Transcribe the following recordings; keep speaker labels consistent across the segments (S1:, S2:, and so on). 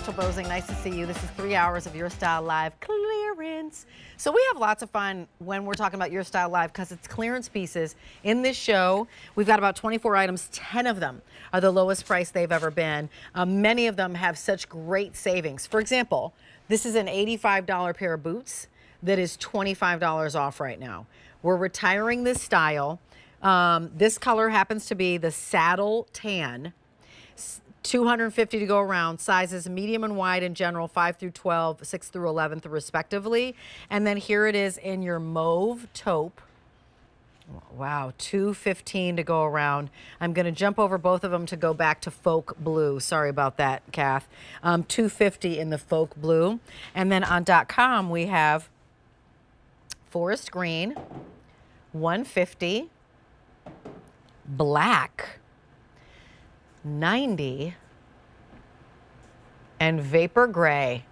S1: Rachel Bosing. Nice to see you. This is 3 hours of Your Style Live clearance. So we have lots of fun when we're talking about Your Style Live because it's clearance pieces. In this show, we've got about 24 items. 10 of them are the lowest price they've ever been. Many of them have such great savings. For example, this is an $85 pair of boots that is $25 off right now. We're retiring this style. This color happens to be the saddle tan. 250 to go around, sizes medium and wide in general, 5 through 12, 6 through 11 respectively. And then here it is in your mauve taupe. Wow, 215 to go around. I'm going to jump over both of them to go back to faux blue. Sorry about that, Kath. 250 in the faux blue. And then on .com we have forest green, 150, black, 90, and vapor gray,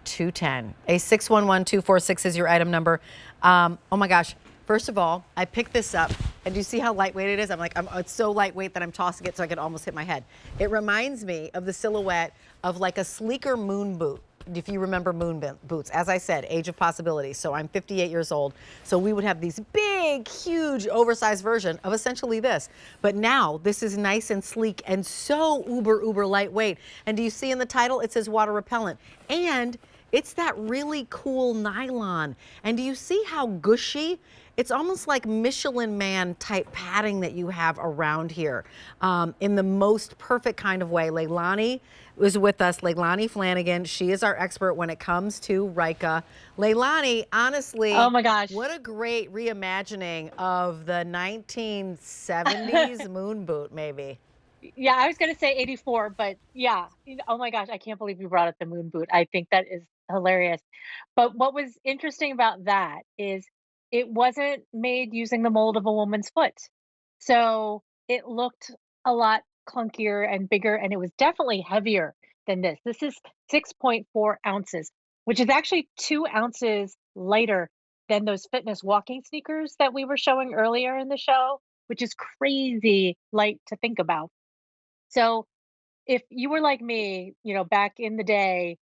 S1: 210. A611246 is your item number. Oh my gosh. First of all, I picked this up, and do you see how lightweight it is? It's so lightweight that I'm tossing it so I could almost hit my head. It reminds me of the silhouette of like a sleeker moon boot. If you remember moon boots, as I said, age of possibility. So I'm 58 years old. So we would have these big, huge, oversized version of essentially this. But now this is nice and sleek and so uber lightweight. And do you see in the title, it says water repellent. And it's that really cool nylon. And do you see how gushy? It's almost like Michelin Man type padding that you have around here in the most perfect kind of way. Leilani is with us, Leilani Flanagan. She is our expert when it comes to Ryka. Leilani, honestly,
S2: oh my gosh,
S1: what a great reimagining of the 1970s moon boot, maybe.
S2: Yeah, I was going to say 84, but yeah. Oh my gosh, I can't believe you brought up the moon boot. I think that is hilarious. But what was interesting about that is it wasn't made using the mold of a woman's foot. So it looked a lot clunkier and bigger, and it was definitely heavier than this. This is 6.4 ounces, which is actually 2 ounces lighter than those fitness walking sneakers that we were showing earlier in the show, which is crazy light to think about. So if you were like me, back in the day,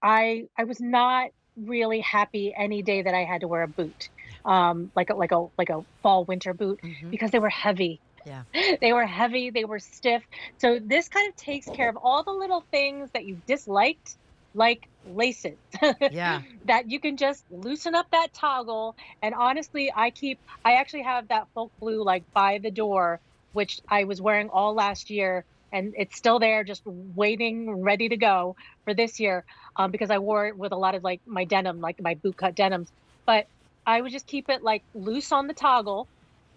S2: I was not really happy any day that I had to wear a boot, like a fall winter boot, because they were heavy.
S1: Yeah.
S2: They were heavy, they were stiff. So this kind of takes care of all the little things that you disliked, like laces.
S1: Yeah.
S2: That you can just loosen up that toggle. And honestly, I actually have that folk blue like by the door, which I was wearing all last year. And it's still there, just waiting, ready to go for this year, because I wore it with a lot of like my denim, like my boot cut denims. But I would just keep it like loose on the toggle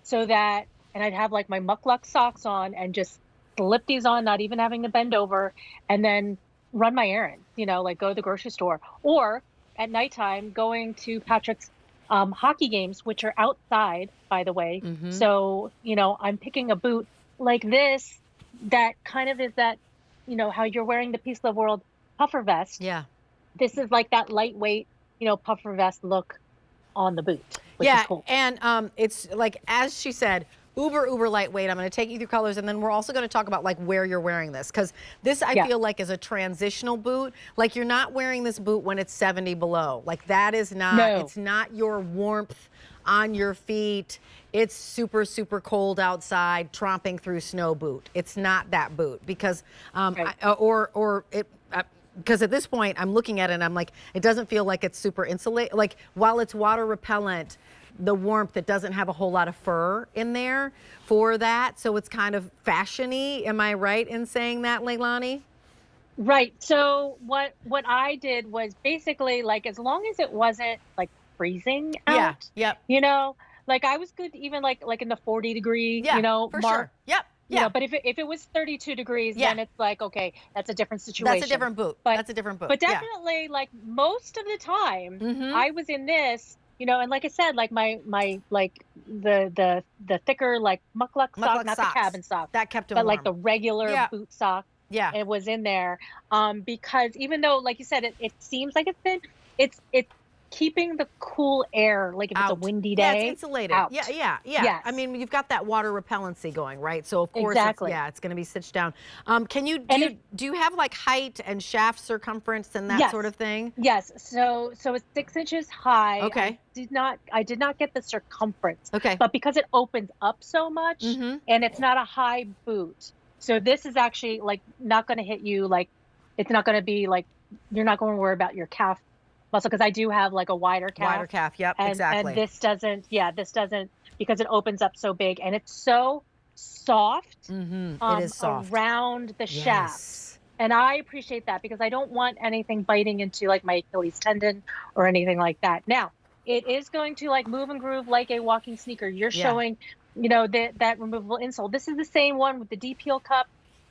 S2: so that, and I'd have like my muckluck socks on and just slip these on, not even having to bend over, and then run my errands, like go to the grocery store. Or at nighttime, going to Patrick's hockey games, which are outside, by the way. So, I'm picking a boot like this that kind of is that, how you're wearing the Peace Love World puffer vest.
S1: Yeah.
S2: This is like that lightweight, puffer vest look on the boot, which is cool.
S1: And it's like, as she said, uber lightweight. I'm going to take you through colors, and then we're also going to talk about like where you're wearing this, because this I feel like is a transitional boot. Like you're not wearing this boot when it's 70 below. Like that is not, it's not your warmth on your feet. It's super cold outside, tromping through snow boot. It's not that boot because, because at this point I'm looking at it and I'm like, it doesn't feel like it's super insulated. Like while it's water repellent, the warmth, it doesn't have a whole lot of fur in there for that. So it's kind of fashiony. Am I right in saying that, Leilani?
S2: Right. So what I did was basically like, as long as it wasn't like freezing out, like I was good even like in the 40 degree, mark.
S1: Sure. Yep.
S2: But if it was 32 degrees, then it's like, okay, that's a different situation.
S1: That's a different boot. That's a different boot.
S2: But definitely like most of the time I was in this, and like I said, like my like the thicker like muckluck sock, not the cabin sock.
S1: That kept them
S2: warm.
S1: But
S2: like the regular boot sock.
S1: Yeah.
S2: It was in there. Because even though, like you said, it seems like it's thin, it's keeping the cool air, like if it's a
S1: Out.
S2: windy
S1: Yeah, it's
S2: day,
S1: insulated.
S2: out.
S1: Yeah.
S2: Yes,
S1: I mean, you've got that water repellency going, right? So of course,
S2: exactly.
S1: it's going to be stitched down. Can you
S2: And if
S1: do you have like height and shaft circumference and that sort
S2: yes,
S1: of thing?
S2: yes. So it's 6 inches high.
S1: Okay.
S2: I did not get the circumference,
S1: Okay.
S2: but because it opens up so much
S1: Mm-hmm.
S2: and it's not a high boot, so this is actually like not going to hit you like it's not going to be like you're not going to worry about your calf muscle because I do have like a wider
S1: Wider
S2: calf.
S1: calf. Yep.
S2: And
S1: Exactly.
S2: this doesn't because it opens up so big and it's so soft
S1: Mm-hmm. It is soft.
S2: around the shaft.
S1: Yes.
S2: And I appreciate that because I don't want anything biting into like my Achilles tendon or anything like that. Now, it is going to like move and groove like a walking sneaker. You're
S1: Yeah.
S2: showing, that removable insole. This is the same one with the deep heel cup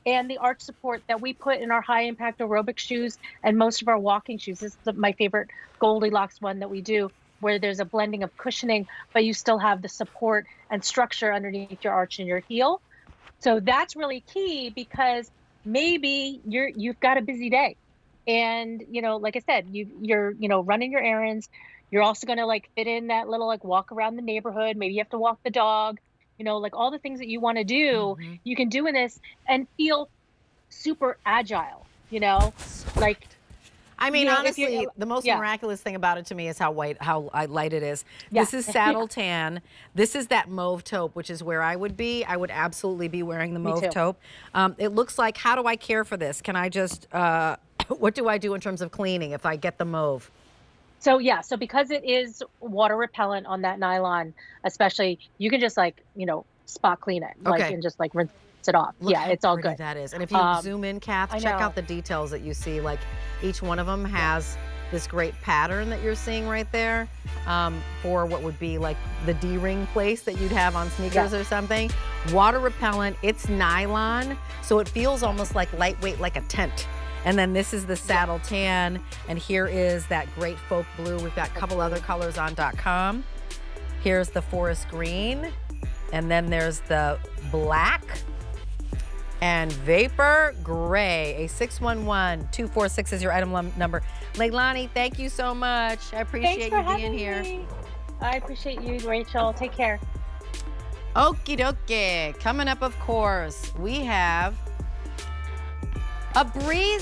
S2: and the arch support that we put in our high impact aerobic shoes and most of our walking shoes. This is my favorite Goldilocks one that we do, where there's a blending of cushioning, but you still have the support and structure underneath your arch and your heel. So that's really key because maybe you've got a busy day. And, like I said, you're running your errands. You're also going to like fit in that little like walk around the neighborhood. Maybe you have to walk the dog, like all the things that you want to do,
S1: Mm-hmm.
S2: you can do in this and feel super agile, like,
S1: I mean,
S2: if you
S1: honestly, the most
S2: yeah,
S1: miraculous thing about it to me is how light it is.
S2: yeah,
S1: This is saddle tan. This is that mauve taupe, which is where I would be. I would absolutely be wearing the
S2: me
S1: mauve
S2: too.
S1: taupe. It looks like, how do I care for this? Can I just, what do I do in terms of cleaning if I get the mauve?
S2: So yeah, so because it is water repellent on that nylon, especially, you can just like, spot clean it, like,
S1: Okay.
S2: and just like rinse it off.
S1: Look
S2: Yeah,
S1: how
S2: it's all
S1: pretty
S2: good.
S1: that is. And if you zoom in, Kath,
S2: I
S1: check
S2: know.
S1: out the details that you see. Like each one of them has this great pattern that you're seeing right there for what would be like the D-ring place that you'd have on sneakers or something. Water repellent, it's nylon, so it feels almost like lightweight, like a tent. And then this is the saddle tan, and here is that great folk blue. We've got a couple other colors on .com. Here's the forest green, and then there's the black and vapor gray. A 611-246 is your item number. Leilani, thank you so much. I appreciate
S2: Thanks for
S1: you being
S2: having
S1: here.
S2: me. I appreciate you, Rachel. Take care.
S1: Okie dokie. Coming up, of course, we have a breeze.